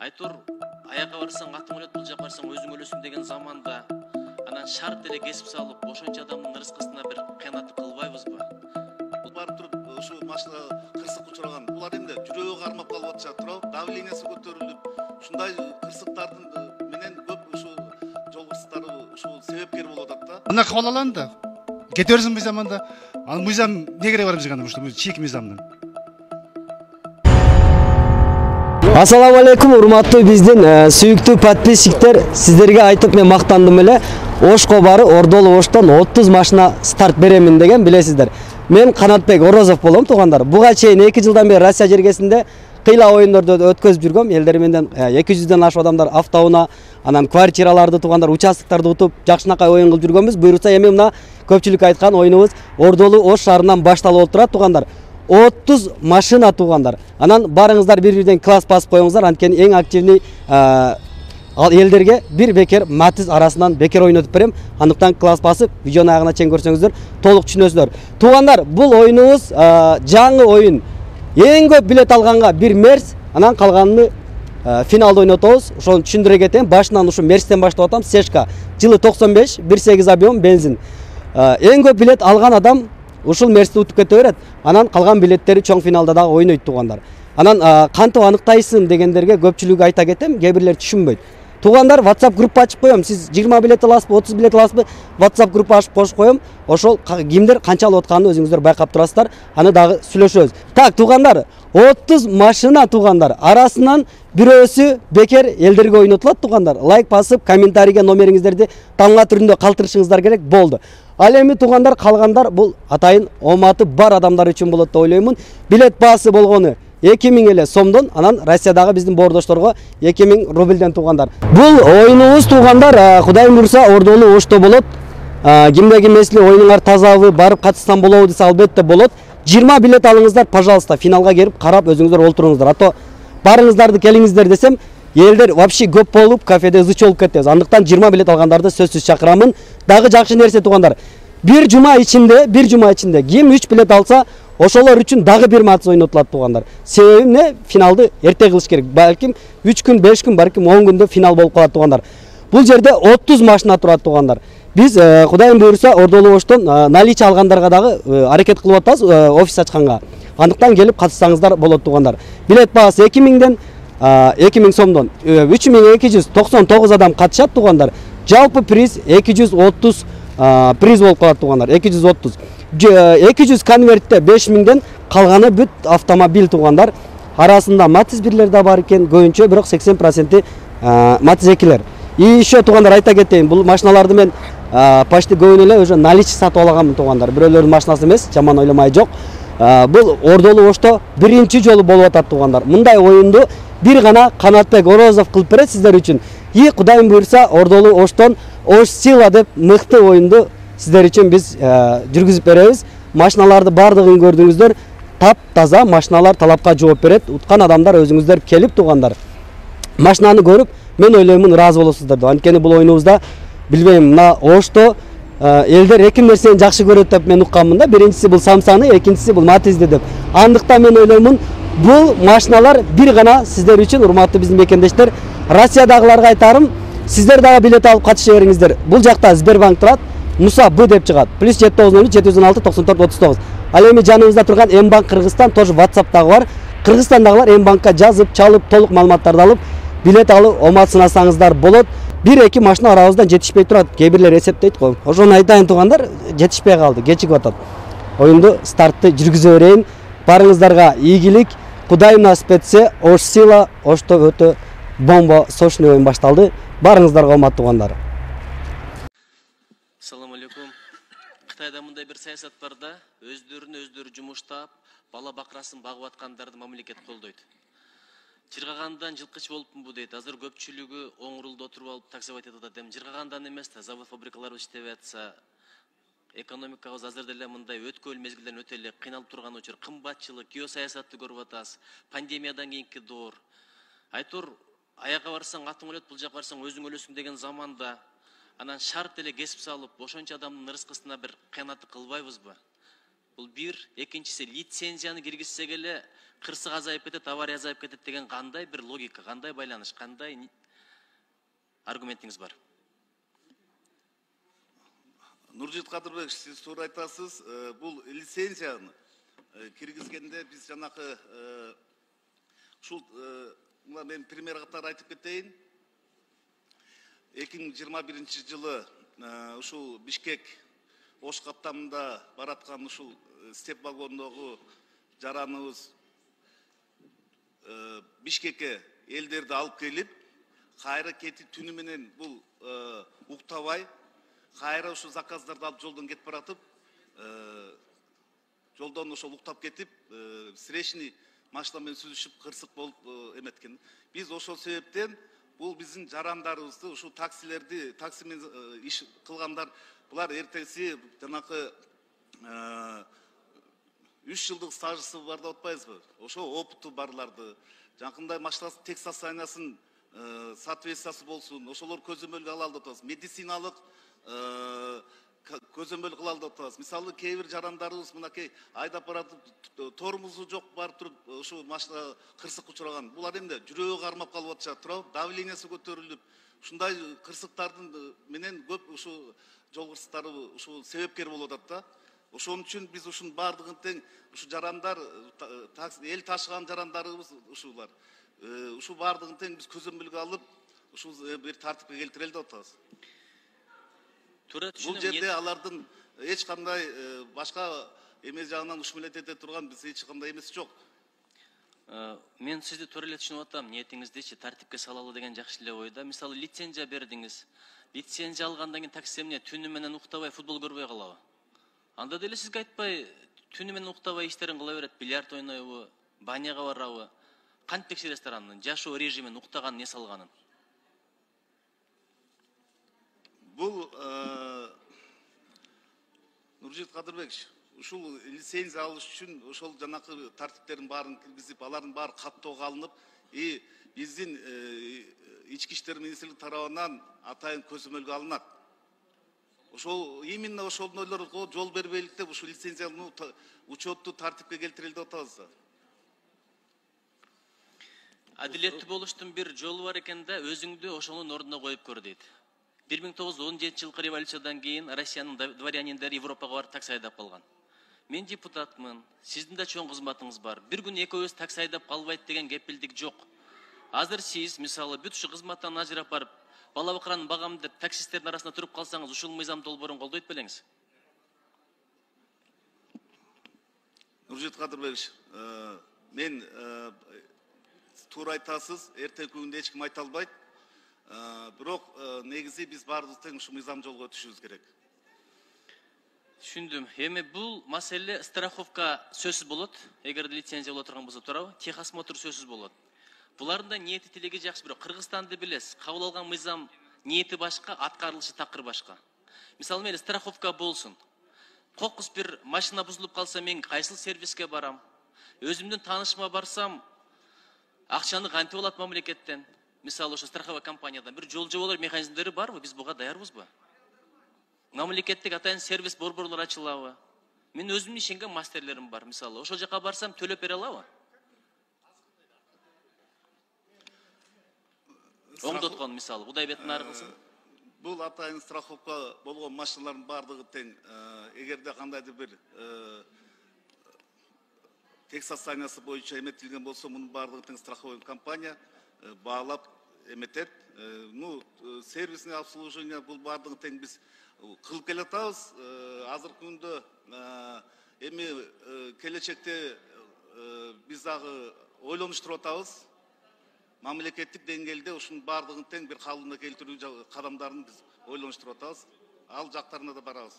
Айтор, аяққа барсаң атың өлет, бұл жақ барсаң өзің өлесің деген заманда, анан шарт деле кесіп салып, ошончо адамдын рызкысына бір кыянаттык кылбайбыз ба? Бул барып туруп ушу машина кырсыкка учураган. Булар эмне жүрөгү кармап калып атышат туурабы? Давлениясы көтөрүлүп, ушундай кырсыктардын менен көп ушу жол кырсыктары ушул себепкер болуп атат да. Мына кабыл алам да. Кете берсин мыйзамында. Ал мыйзам не керек бар бизге анда ушул чек мыйзамдан. Ассаламу алейкум, урматтуу биздин сүйүктүү подписчиктер. Сиздерге айтып мен мактандым эле. Ошко бары Ордолу Оштон 30 машина старт беремин деген билесиздер. Мен Канатбек Орозов болом, туугандар. Буга чейин 2 жылдан бери Россия жергесинде кыйла оюндорду өткөзүп жүргөм. Элдер менен 200дөн ашык адамдар автоунаа, анан квартираларды туугандар, участоктарды утуп, жакшынакай оюн кылып жүргөнбүз. Буйрукса эми мына көпчүлүк айткан оюнубуз Ордолу Ош шаарынан башталып отурат, туугандар. 30 машина туугандар. Анан барыңыздар бир-бирден класс басып коюңуздар. Анткени эң активный элдерге бир бекер матиз арасынан бекер ойнотуп берем. Андыктан класс басып, видеону аягына чейин көрсөңүздөр толук түшүнөсүздөр. Туугандар, бул оюнубуз жаңы оюн. Эң көп билет алганга бир мерс, анан калганын финалда ойнотобуз. Ошону түшүндүрө кетейин. Башынан ушу мерстен баштап атам. Сешка жылы 95, 1.8 объем бензин. Эң көп билет алган адам ушул мерсти утуп кете берет. Анан калган билеттери чоң финалда дагы ойнойт туугандар. Анан кантип аныктайсың дегендерге көпчүлүгү айта кетем, кээ бирлер түшүнбөйт. Туугандар, WhatsApp группа ачып коем. Сиз 20 билет аласызбы, 30 билет аласызбы? WhatsApp группа ачып кошуп коем. Ошол кимдер канча алып атканын өзүңүздөр байкап турасыздар. Аны дагы сүйлөшөбүз. Так, туугандар, 30 машина туугандар. Арасынан бирөөсү бекер элдерге ойнотулат туугандар. Лайк басып, комментарийге номериңиздерди таңга түрүндө калтырышыңыздар керек болду. Ал эми туугандар, калгандар бул атайын оматы бар адамдар үчүн болот деп ойлоймун. Билет баасы болгону 2000 эле сомдон, анан Россиядагы биздин боордошторго 2000 рубльден туугандар. Бул оюнубуз туугандар, Кудайым буйрса Ордолу Ошто болот. Кимде ким эсли оюнуңар тазабы, барып катышсам болобу десе албетте болот. 20 билет алыңыздар, пожалуйста, финалга келип карап өзүңүздөр олтуруңуздар. Ато барыңыздарды келиңиздер десем, элдер вообще көп болуп, кафеде ызы чолуп кетебиз. Андыктан 20 билет алгандарды сөзсүз чакырамын. Дагы жакшы нерсе туугандар. Бир жума ичинде ким 3 билет алса, ошолор үчүн дагы бир матч ойнотулат туугандар. Себеби эмне? Финалды эрте кылыш керек. Балким 3 күн, 5 күн, балким 10 күндө финал болуп калат туугандар. Бул жерде 30 машина турат туугандар. Биз Кудайым буйрса Ордолу Оштон наличие алгандарга дагы аракет кылып атабыз, офис ачканга. Андыктан келип катышсаңыздар болот туугандар. Билет баасы 2000ден 2000 сомдон 3299 адам катышат туугандар. Жалпы приз 230 приз болуп калат туугандар. 230. 200 конвертте 5000ден калганы бүт автомобиль туугандар. Арасында матиз бирлер да бар экен, көбүнчө бирок 80% матиз экилер. И еще туугандар айта кетейин, бул машиналарды мен почти көбүн эле уже наличие сатып алганмын туугандар. Бирөөлөрдүн машинасы эмес, жаман ойломай жок. Бул Ордолу Ошто биринчи жолу болуп атат туугандар. Мындай оюнду бир гана Канатбек Орозов кылып берет сиздер үчүн. И Кудайым буйрса Ордолу Оштон Ош Сила деп мыкты оюнду сиздер үчүн биз жүргүзүп беребиз. Машиналарды бардыгын көрдүңүздөр, тап-таза машиналар талапка жооп берет. Уткан адамдар өзүңүздөр келип туугандар. Машинаны көрүп, мен ойлоймун ыраазы болосуздар деп. Анткени бул оюнубузда билбейм, мына Ошто элдер эки нерсени жакшы көрөт деп мен укканмын да. Биринчиси бул самсаны, экинчиси бул матизди деп. Андыктан мен ойлоймун, бул машиналар бир гана сиздер үчүн, урматтуу биздин мекендештер. Россиядагыларга айтарым, сиздер дагы билет алып катыша бериңиздер. Бул жакта Сбербанк турат, Муса Б деп чыгат. Плюс 790 716 94 39. Ал эми жаныбызда турган М-банк Кыргызстан тоже WhatsApp'тагы бар. Кыргызстандагылар М-банкка жазып, чалып, толук маалыматтарды алып, билет алып, омат сынасаңыздар болот. 1-2 машина арабыздан жетишпей турат. Кээ бирлер эсептейт го. Ошону айтайын туугандар, жетишпей калды, кечигип атат. Оюнду стартты жүргүзө берейин. Барыңыздарга ийгилик. Кудайым насип этсе, Ош Сила, Ошто өтө бомба сочный оюн башталды. Барыңыздарга омат туугандар. Ассаламу алейкум. Кытайда мындай бир саясат бар да, өздөрү жумуштап, бала бакырасын багып аткандарды мамлекет колдойт. Жыргагандан жылкыч болупмунбу дейт. Азыр көпчүлүгү оңрулда отуруп алып таксовать этип атат. Жыргагандан эмес да, завод фабрикалар иштеп атса, экономикабыз азыр деле мындай өткөл мезгилден өтө эле кыйналып турган учур, кымбатчылык, геосаясатты көрүп атабыз, пандемиядан кийинки доор. Айтор, аякка барсаң атың өлөт, бул жак барсаң өзүң өлөсүң деген заманда, анан шарт деле кесип салып, ошончо адамдын рызкысына бир кыянаттык кылбайбыз ба? Бул бир, экинчиси лицензияны киргизсек эле кырсык азайып кетет, авария азайып кетет деген кандай бир логика, кандай байланыш, кандай аргументиңиз бар? Нуржит Кадырбек, сиз туура айтасыз. Бул лицензияны киргизгенде биз жанакы ушул мен пример катары айтып кетейин. 2021 жылы ушул Бишкек Ош каттамында бараткан ушул степ вагондогу жараныбыз Бишкекке элдерди алып келип, кайра кетип түнү менен бул уктабай, кайра ушул заказдарды алып жолдон кетип баратып, жолдон ошол уктап кетип, встречный машина менен сүзүшүп кырсык болуп эметкен. Биз ошол себептен бул биздин жарандарыбызды, ушул таксилерди, такси менен иш кылгандар, булар эртеси жанакы 3 жылдык стажысы бар деп атпайбызбы? Ошо опыту барларды, жакында машинасы тек состояниясын соответствиясы болсун, ошолор көзөмөлгө алалы деп атабыз. Медициналык көзөмөл кылалы деп атабыз. Мисалы, кээ бир жарандарыбыз мынакей айдап баратып, тормозу жок барып туруп, ушул машина кырсыкка учураган. Булар эмне? Жүрөгү кармап калып атышат, туруп, давлениясы көтөрүлүп, ушундай кырсыктардын менен көп ушул жол кырсыктары ушул себепкер болуп атат да. Ошон үчүн биз ушун бардыгын тең ушу жарандар, эл ташыган жарандарыбыз ушулар. Ушул бардыгын тең биз көзөмөлгө алып, ушул бир тартипке келтирели деп атабыз. Бул жерде алардын эч кандай башка эме жагынан ушмулет эте турган биз эч кандай эмес жок. Мен сизди туура эле түшүнүп атам, ниетиңиздичи тартипке салалы деген жакшы эле ойда. Мисалы, лицензия бердиңиз. Лицензия алгандан кийин такси эмне түнү менен уктабай футбол көрбөй калабы? Анда деле сизге айтпай, түнү менен уктабай иштерин кыла берет, бильярд ойнойбу, баняга барабы? Кантип текшересиздер анын жашоо режимин, уктаганын, не салганын? Бул Нуржит Кадырбекович, ушул лицензия алыш үчүн ошол жанакы тартиптердин баарын киргизип, алардын баары каттоого алынып, биздин ички иштер министрлиги тарабынан атайын көзөмөлгө алынат. Ошол именно ошондойлорго жол бербейликтеп ушул лицензияны учетту тартипке келтирели деп атабыз да. Адилеттүү болуштун бир жолу бар экен да, өзүңдү ошонун ордуна коюп көр дейт. 1917 жылкы революциядан кийин Россиянын дворяниндери Европага барып такси айдап калган. Мен депутатмын, сиздин да чоң кызматыңыз бар. Бир күн экөөбүз такси айдап калбайт деген кепилдик жок. Азыр сиз, мисалы, бүт ушу кызматтан ажырап барып, бала бакыраны багам деп таксисттердин арасында туруп калсаңыз, ушул мыйзам долбоорун колдойт белеңиз? Нуржит Кадырбекович, мен туура айтасыз, эртеги күндө эч ким айта албайт. Бирок негизи биз баарыбыз тең ушу мыйзам жолго өтүшүбүз керек. Түшүндүм. Эми бул маселе страховка сөзсүз болот. Эгер лицензия боло турган болсо туурабы? Техосмотр сөзсүз болот. Булардын да ниети тилеги жакшы, бирок Кыргызстанды билесиз. Кабыл алган мыйзам ниети башка, аткарылышы такыр башка. Мисалы, мейли страховка болсун. Кокус бир машина бузулуп калса, мен кайсыл сервиске барам? Өзүмдүн таанышыма барсам, акчаны кантип алат мамлекеттен? Мисалы, ошо страховый компаниядан бир жол жоболор механизмдери барбы? Биз буга даярбызбы? Мамлекеттик атайын сервис борборлор ачылабы? Мен өзүмдүн ишенген мастерлерим бар. Мисалы, ошол жака барсам төлөп бере алабы? Оңдоткон, мисалы, Кудай бетин ары кылсын. Бул атайын страховка болгон машиналардын бардыгы тең, эгерде кандайдыр бир тек состояниясы боюнча эметилген болсо, мунун бардыгы тең страховой компания баалап эметет. Сервисный обслуживание бул бардыгы тең биз кылып келатабыз. Азыркы күндө эми келечекте биз дагы ойлонуштуруп атабыз. Мамлекеттик деңгээлде ушунун бардыгын тең бир калыбына келтирүү кадамдарын биз ойлонуштуруп атабыз. Ал жактарына да барабыз.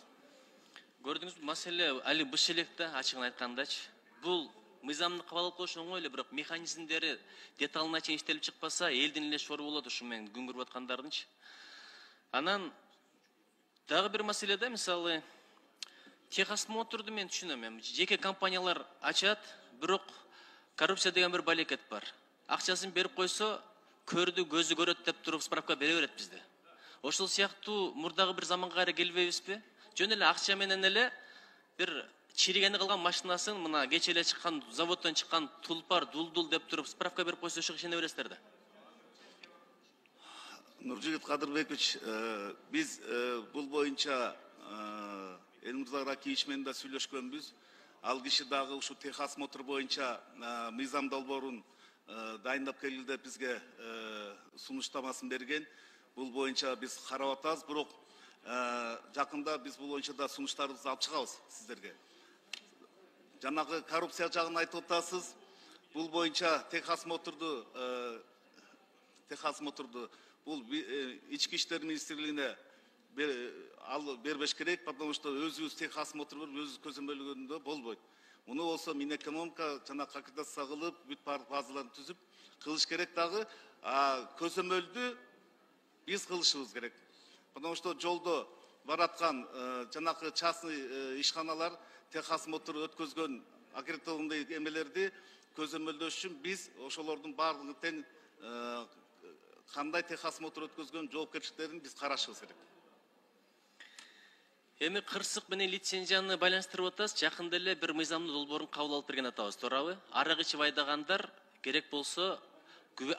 Көрдүңүзбү, маселе али быш элек да, ачыгын айткандачы. Бул мыйзамды кабыл алып коюш оңой эле, бирок механизмдери деталына чейин иштелип чыкпаса, элдин эле шору болот ушу менен күн көрүп аткандардынчы. Анан дагы бир маселе да, мисалы, техосмотрду мен түшүнөм. Жеке компаниялар ачат, бирок коррупция деген бир балекет бар. Акчасын берип койсо, көрдү, көзү көрөт деп туруп справка бере берет бизде. Ошол сыяктуу мурдагы бир заманга кайра келбейбизби? Жөн эле акча менен эле бир чиригени калган машинасын мына кече эле чыккан заводдон чыккан тулпар дулдул деп туруп справка берип койсо ошого ишене бересиздер да. Нуржигит Кадырбекович, биз бул боюнча Элмурза Кийиш менен да сүйлөшкөнбүз. Ал киши дагы ушу Техас мотор боюнча мыйзам долбоорун дайындап келди деп бизге сунуштамасын берген. Бул боюнча биз карап атабыз, бирок жакында биз бул боюнча да сунуштарыбызды алып чыгабыз сиздерге. Жанагы коррупция жагын айтып атасыз. Бул боюнча Техас моторду бул ички иштер министрлигине бербеш керек, потому что өзүбүз Техас мотор берип өзүбүз көзөмөлгөндө болбойт. Муну болсо Минэкономика жана аккредитация кылып, бүт базаларын түзүп кылыш керек дагы, көзөмөлдү биз кылышыбыз керек. Потому что жолдо бараткан жанакы частный ишканалар Техас мотор өткөзгөн аккредитованный эмелерди көзөмөлдөш үчүн биз ошолордун баардыгын тең кандай Техас мотор өткөзгөн жоопкерчиликтерин биз карашыбыз керек. Эми кырсык менен лицензияны байланыштырып атасыз. Жакында эле бир мыйзамдуу долбоорун кабыл алып берген атабыз, туурабы? Арак ичип айдагандар керек болсо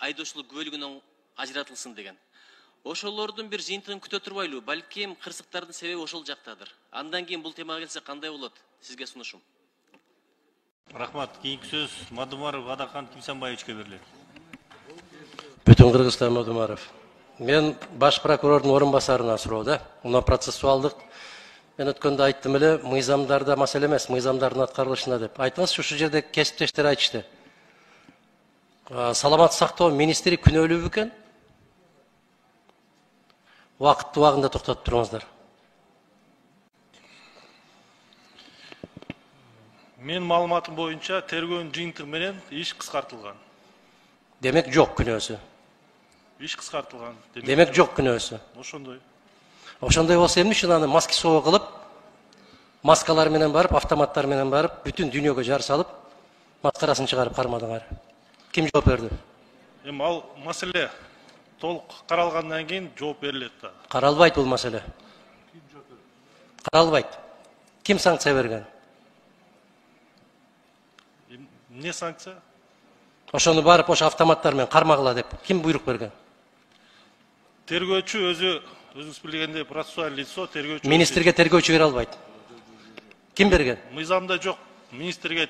айдоочулук күбөлүгүнөн ажыратылсын деген. Ошолордун бир жыйынтыгын күтө турбайлы, балким кырсыктардын себеби ошол жактадыр. Андан кийин бул темага келсе кандай болот? Сизге сунушум. Рахмат. Кийинки сөз Мадумаров Адахан Кимсанбаевичке берилет. Бүтүн Кыргызстан Мадумаров. Мен баш прокурордун орун басарына суроо да. Мына процессуалдык мен өткөндө айттым эле, мыйзамдарда маселе эмес, мыйзамдардын аткарылышында деп. Айтыңызчы, ушу жерде кесиптештер айтышты. Саламат сактоо министри күнөөлүү экен? Вакытты убагында токтотуп туруңуздар. Мен маалыматым боюнча тергөөнүн жыйынтыгы менен иш кыскартылган. Демек жок күнөөсү. Иш кыскартылган. Демек жок күнөөсү. Ошондой. Ошондой болсо эмне үчүн аны маски соо кылып, маскалар менен барып, автоматтар менен барып, бүтүн дүйнөгө жар салып, маскарасын чыгарып кармадыңар? Ким жооп берди? Эми ал маселе толук каралгандан кийин жооп берилет да. Каралбайт бул маселе. Каралбайт. Ким санкция берген? Эмне санкция? Ошону барып, ошо автоматтар менен кармагыла деп ким буйрук берген? Тергөөчү өзүңүз билгендей процессуальный лицо, тергөөчү. Министрге тергөөчү бере албайт. Ким берген? Мыйзамда жок. Министрге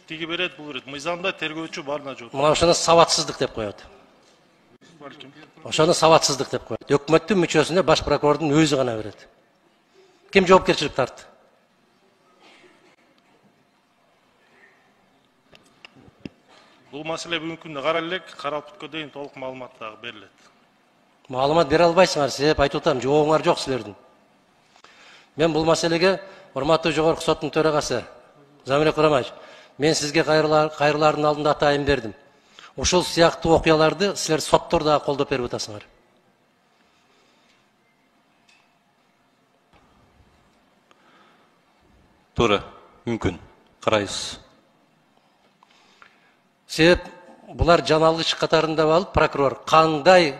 тиги берет, бул берет. Мыйзамда тергөөчү барына жок. Мына ошону сабатсыздык деп коет. Ошону сабатсыздык деп коет. Өкмөттүн мүчөсүнө баш прокурордун өзү гана берет. Ким жоопкерчилик тартты? Бул маселе бүгүнкү күндө каралып элек, каралып бүткөндөн кийин толук маалымат дагы берилет. Маалымат бере албайсыңар, себеп айтып атам, жообуңар жок силердин. Мен бул маселеге урматтуу жогорку соттун төрагасы Замирек Курамаевич, мен сизге кайрылардын алдында атайын бердим. Ушул сыяктуу окуяларды силер сотторда колдоп берип атасыңар. Туура, мүмкүн. Карайсыз. Себеп булар жаналгыч катарында алып, прокурор кандай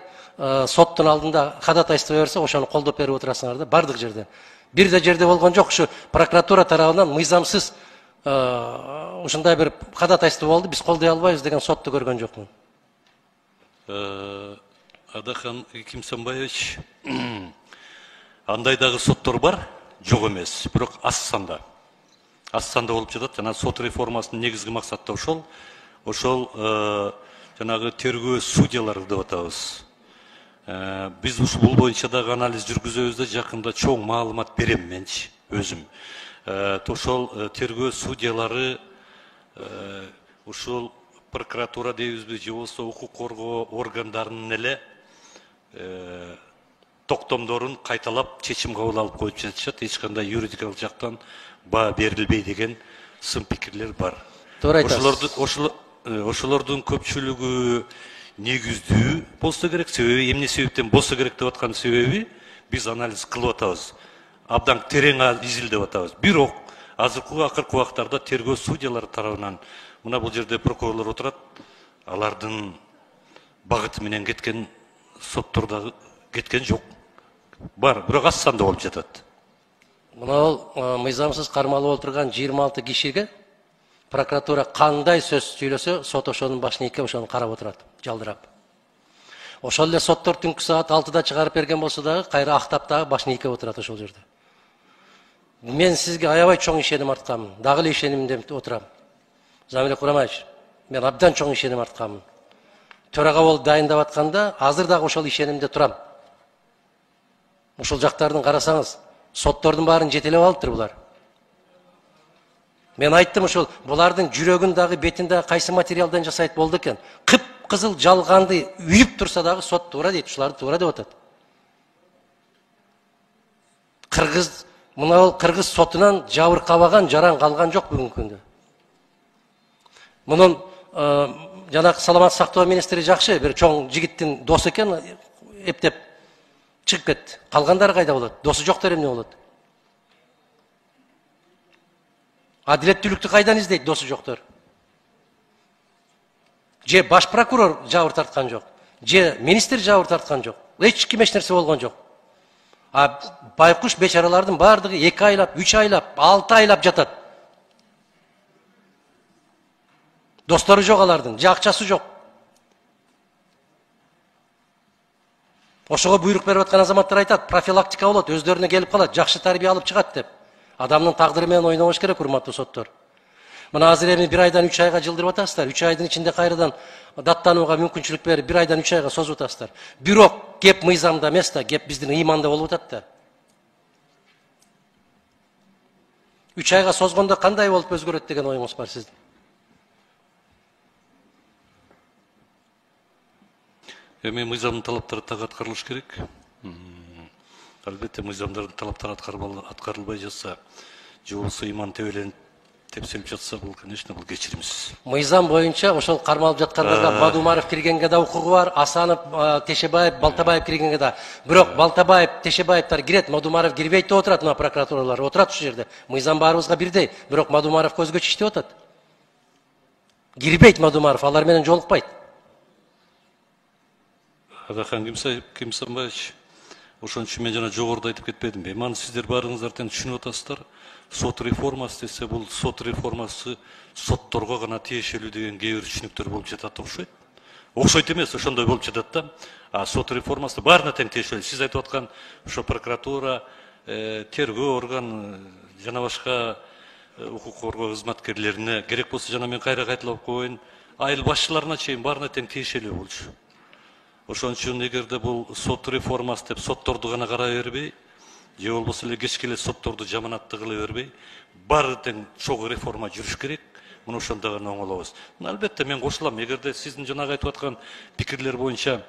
соттун алдында ходатайство берсе, ошону колдоп берип отурасыңар да, бардык жерде. Бир да жерде болгон жок, ушу прокуратура тарабынан мыйзамсыз ушундай бир ходатайство болду, биз колдой албайбыз деген сотту көргөн жокмун. Адахан Кимсанбаевич, андай дагы соттор бар, жок эмес, бирок аз санда. Аз санда болуп жатат, жана сот реформасынын негизги максаты ошол жанагы тергөө судьялары деп атабыз. Биз бул боюнча дагы анализ жүргүзөбүз да, жакында чоң маалымат берем менчи өзүм. Ошол тергөө судьялары ушул прокуратура дейбизби, же болбосо укук коргоо органдарынын эле токтомдорун кайталап чечим кабыл алып коюп жатышат, эч кандай юридикалык жактан баа берилбей деген сын пикирлер бар. Туура айтасыз. Ошолордун көпчүлүгү негиздүү болсо керек, себеби эмне себептен болсо керек деп аткан себеби биз анализ кылып атабыз. Абдан терең изилдеп атабыз. Бирок акыркы убактарда тергөө судьялары тарабынан мына бул жерде прокурорлор отурат, алардын багыты менен кеткен соттордагы кеткен жок. Бар, бирок аз санда болуп жатат. Мынау мыйзамсыз кармалып отурган 26 кишиге прокуратура кандай сөз сүйлөсө, сот ошонун башына ийип ошону карап отурат, жалдырап. Ошол эле соттор түнкү саат 6-да чыгарып берген болсо дагы, кайра актап дагы башына ийип отурат ошол жерде. Мен сизге аябай чоң ишеним артканмын, дагы эле ишенимде отурам. Замир Курамаевич, мен абдан чоң ишеним артканмын. Төрага болуп дайындап атканда, азыр дагы ошол ишенимде турам. Ошол жактардын карасаңыз, соттордун баарын жетелеп алыптыр булар. Мен айттым ошол, булардын жүрөгүн дагы, бетин дагы кайсы материалдан жасайт болду экен. Кып-кызыл жалганды үйүп турса дагы сот туура дейт, ушуларды туура деп атат. Кыргыз сотунан жабыркабаган, жаран калган жок бүгүнкү күндө. Мунун жанагы саламат сактоо министри жакшы, бир чоң жигиттин досу экен, эптеп чыгып кетти. Калгандары кайда болот? Досу жоктор эмне болот? Адилеттүүлүктү кайдан издейт досу жоктор? Же баш прокурор жабыр тарткан жок, же министр жабыр тарткан жок. Эч ким эч нерсе болгон жок. А байкуш бечаралардын бардыгы 2 айлап, 3 айлап, 6 айлап жатат. Достору жок алардын, же акчасы жок. Ошого буйрук берип аткан азаматтар айтат, профилактика болот, өздөрүнө келип калат, жакшы тарбия алып чыгат деп. Адамдын тагдыры менен ойнобош керек, урматтуу соттор. Мына азыр эми 1 айдан 3 айга жылдырып атасыздар. 3 айдын ичинде кайрадан даттанууга мүмкүнчүлүк берип 1 айдан 3 айга созуп атасыздар. Бирок кеп мыйзамда эмес да, кеп биздин ыйманда болуп атат да. 3 айга созгондо кандай болуп өзгөрөт деген оюңуз бар сиздин? Эми мыйзамдын талаптары так аткарылыш керек. Албетте мыйзамдардын талаптары аткарылбай жатса, же болбосо ыйман тебеленип тепселип жатса, бул конечно бул кечиримсиз. Мыйзам боюнча ошол кармалып жаткандарда Мадумаров киргенге да укугу бар, Асанов, Тешебаев, Балтабаев киргенге да. Бирок Балтабаев, Тешебаевтар кирет, Мадумаров кирбейт деп отурат, мына прокуратуралар отурат ушул жерде. Мыйзам баарыбызга бирдей, бирок Мадумаров көзгөчө иштеп атат. Кирбейт Мадумаров, алар менен жолукпайт. Агахан Кимсанбаевич, ошон үчүн мен жана жогоруда айтып кетпедимби? Маны сиздер баарыңыздар тең түшүнүп атасыздар. Сот реформасы десе, бул сот реформасы сотторго гана тиешелүү деген кээ бир түшүнүктөр болуп жатат окшойт. Окшойт эмес, ошондой болуп жатат да. А сот реформасы баарына тең тиешелүү. Сиз айтып аткан ошо прокуратура, тергөө орган жана башка укук коргоо кызматкерлерине керек болсо жана мен кайра кайталап коеюн, айыл башчыларына чейин баарына тең тиешелүү болчу. Ошон үчүн эгерде бул сот реформасы деп сотторду гана карай бербей, же болбосо эле кечке эле сотторду жаманатты кыла бербей, баары тең чогуу реформа жүрүш керек. Муну ошондо гана оңолобуз. Албетте мен кошулам. Эгерде сиздин жанагы айтып аткан пикирлер боюнча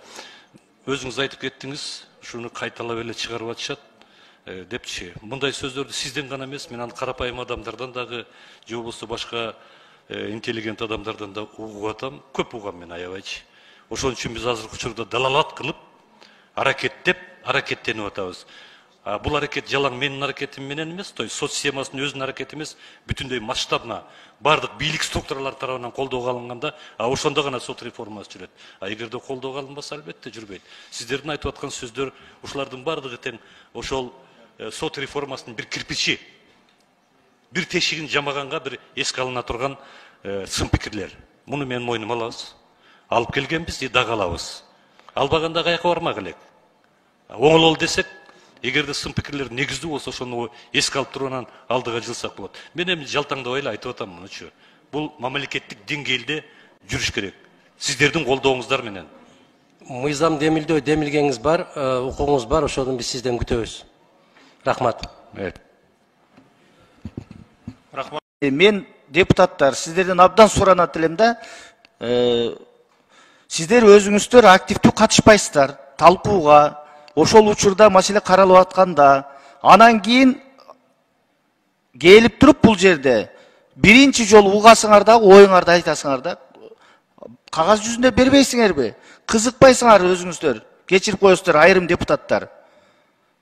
өзүңүз айтып кеттиңиз, ушуну кайталап эле чыгарып атышат депчи. Мындай сөздөрдү сизден гана эмес, мен карапайым адамдардан дагы, же болбосо башка интеллигент адамдардан да угуп атам. Көп угам мен аябайчы. Ошон үчүн биз азыркы учурда далалат кылып, аракеттенип атабыз. Бул аракет жалаң менин аракетим менен эмес, сот системасынын өзүнүн аракети эмес, бүтүндөй масштабна бардык бийлик структуралары тарабынан колдоого алынганда, ошондо гана сот реформасы жүрөт. Эгерде колдоого алынбаса, албетте жүрбөйт. Сиздердин айтып аткан сөздөр, ушулардын бардыгы тең ошол сот реформасынын бир кирпичи, бир тешигин жамаганга бир эске алына турган сын пикирлер. Муну мен мойнума алабыз. Алып келгенбиз, дагы алабыз. Албаганда каяка бармак элек. Оңололу десек, эгерде сын пикирлер негиздүү болсо, ошону эске алып туруп анан алдыга жылсак болот. Мен эми жалтаңдабай эле айтып атам мунучу. Бул мамлекеттик деңгээлде жүрүш керек. Сиздердин колдооңуздар менен. Мыйзам демилдөө демилгениңиз бар, укугуңуз бар, ошону биз сизден күтөбүз. Рахмат. Рахмат. Мен депутаттар, сиздерден абдан суранат элем да. Сиздер өзүңүздөр активдүү катышпайсыздар талкууга, ошол учурда маселе каралып атканда, анан кийин келип туруп бул жерде биринчи жолу угасыңар да, оюңарды айтасыңар да. Кагаз жүзүндө бербейсиңерби? Кызыкпайсыңар өзүңүздөр? Кечирип коесуздар айрым депутаттар.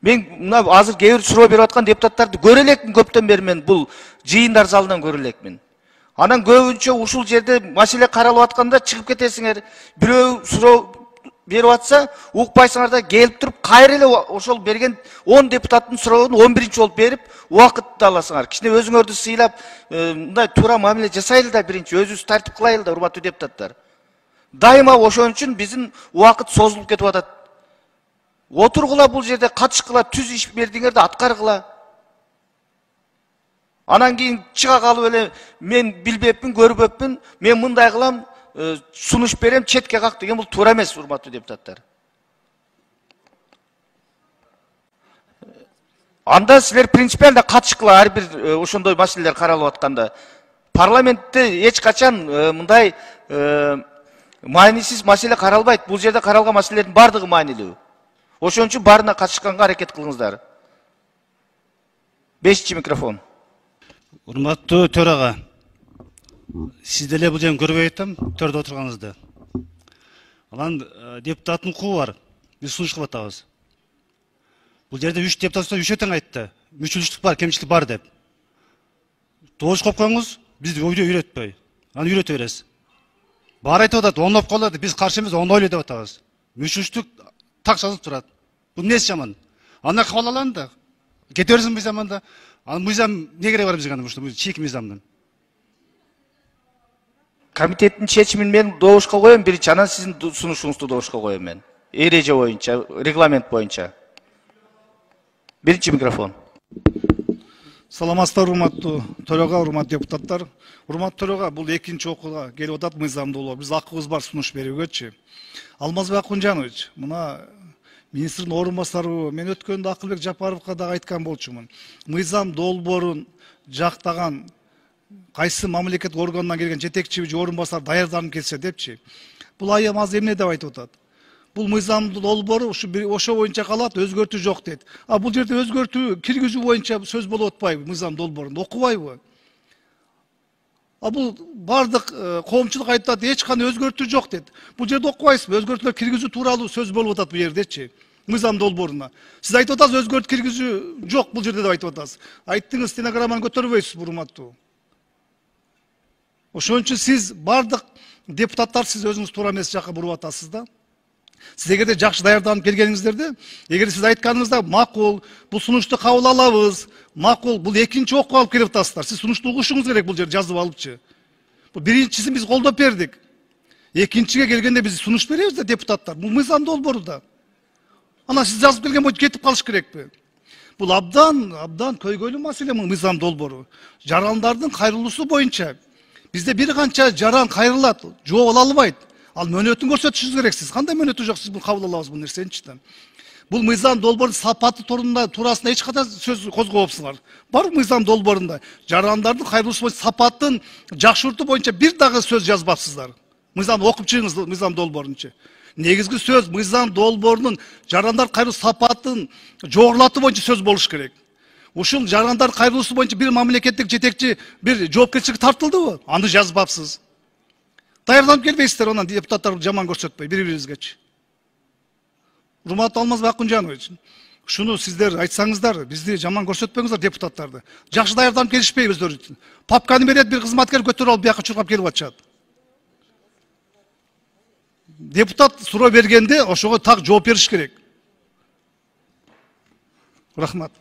Мен мына азыр кээ бир суроо берип аткан депутаттарды көрө элекмин, көптөн бери мен бул жыйындар залынан көрө элекмин. Анан көбүнчө ушул жерде маселе каралып атканда чыгып кетесиңер, бирөө суроо берип атса, укпайсыңар да келип туруп кайра эле ошол берген 10 депутаттын суроогун 11-чи болуп берип, убакытты аласыңар. Кичине өзүңөрдү сыйлап, мындай туура мамиле жасайлы да биринчи, өзүбүз тартип кылайлы да, урматтуу депутаттар. Дайыма ошон үчүн биздин убакыт созулуп кетип атат. Отургула бул жерде, катышкыла, түз иш бердиңер да аткаргыла. Анан кийин чыга калып эле мен билбепмин, көрбөпмүн, мен мындай кылам, сунуш берем, четке как деген бул туура эмес, урматтуу депутаттар. Анда силер принципиально катышкыла ар бир ошондой маселелер каралып атканда. Парламентте эч качан мындай маанисиз маселе каралбайт. Бул жерде каралган маселелердин бардыгы маанилүү. Ошон үчүн баарына катышканга аракет кылыңыздар. 5-чи микрофон. Урматтуу төрага, сиз деле бул жерин көрбөй атам, төрдө отурганыңызды. Анан депутаттын укугу бар. Биз сунуш кылып атабыз. Бул жерде 3 депутат 3 тең айтты. Мүчүлүштүк бар, кемчилик бар деп. Добуш коюп коюңуз, бизди үйрөтпөй. Аны үйрөтө бересиз. Баары айтып атат, оңдоп калат, биз каршы эмес, оңдойлу деп атабыз. Мүчүлүштүк так жазылып турат. Бул эмнеси жаман? Аны кабыл алалы да. Кете берсин мыйзамда. Аны мыйзам не кереги бар бизге аны ушул чийки мыйзамдын? Комитеттин чечимин мен добушка коем, биринчи, анан сиздин сунушуңузду добушка коем мен. Эреже боюнча, регламент боюнча. 1-чи микрофон. Саламатсыздар, урматтуу төрага, урматтуу депутаттар. Урматтуу төрага, бул экинчи окууга келип атат мыйзам долбоор. Биз акыбыз бар сунуш берүүгөчү. Алмазбек Акунжанович, мына министрдин орун басары, мен өткөндө Акылбек Жапаровго да айткан болчумун. Мыйзам долбоорун жактаган кайсы мамлекет органынан келген жетекчи орун басар даярданып келсе депчи. Бул аям аз эмне деп айтып атат. Бул мыйзам долбоору ошо боюнча калат, өзгөртүү жок дейт. А бул жерде өзгөртүү киргизүү боюнча сөз болуп атпайбы мыйзам долбоорунда, окубайбы? А бул бардык коомчулук айтат, эч кандай өзгөртүү жок дейт. Бул жерде окубайсызбы? Өзгөртүүлөр киргизүү тууралуу сөз болуп атат бул жердечи. Мыйзам долбооруна. Сиз айтып атасыз, өзгөртүү киргизүү жок бул жерде деп айтып атасыз. Айттыңыз, стенограмманы көтөрбөйсүз, урматтуу. Ошон үчүн сиз бардык депутаттар сиз өзүңүз туура эмес жакка буруп атасыз да. Сиз эгерде жакшы даярданып келгениңиздерде, эгер сиз айтканыңызда макул, бул сунушту кабыл алабыз, макул, бул экинчи окууга алып келип атасыздар. Сиз сунушту угушуңуз керек бул жерде жазып алыпчы. Бул биринчисин биз колдоп бердик. Экинчиге келгенде биз сунуш беребиз да депутаттар. Бул мыйзам долбоору да. Анан сиз жазып келген боюнча кетип калыш керекпи? Бул абдан көйгөйлүү маселе мыйзам долбоору. Жарандардын кайрылуусу боюнча бизде бир канча жаран кайрылат, жооп ала албайт. Ал мөөнөтүн көрсөтүшүңүз керек. Сиз кандай мөөнөтү жок, сиз бул кабыл алабыз бул нерсеничи да. Бул мыйзам долбоордун сапаты туурасында эч кандай сөз козгобопсуңар. Бар мыйзам долбоорунда жарандардын кайрылуусу боюнча сапатын жакшыртуу боюнча бир дагы сөз жазбапсыздар. Мыйзамды окуп чыгыңыз, мыйзам долбоорунчу. Негизги сөз мыйзам долбоорунун жарандар кайрылуу сапатын жогорулатуу боюнча сөз болуш керек. Ушул жарандар кайрылуусу боюнча бир мамлекеттик жетекчи бир жоопкерчиликке тартылдыбы? Аны жазбапсыз. Даярданып келбейсиздер, анан депутаттар жаман көрсөтпөй бири-бирибизгечи. Урматтуу Алмазбек Акунжанович, шуну сиздер айтсаңыздар, бизди жаман көрсөтпөңүздөр депутаттарды. Жакшы даярданып келишпей өздөрү. Папканы берет, бир кызматкер көтөрүп алып бияка чуркап келип атышат. Депутат суроо бергенде ошого так жооп бериш керек. Рахмат.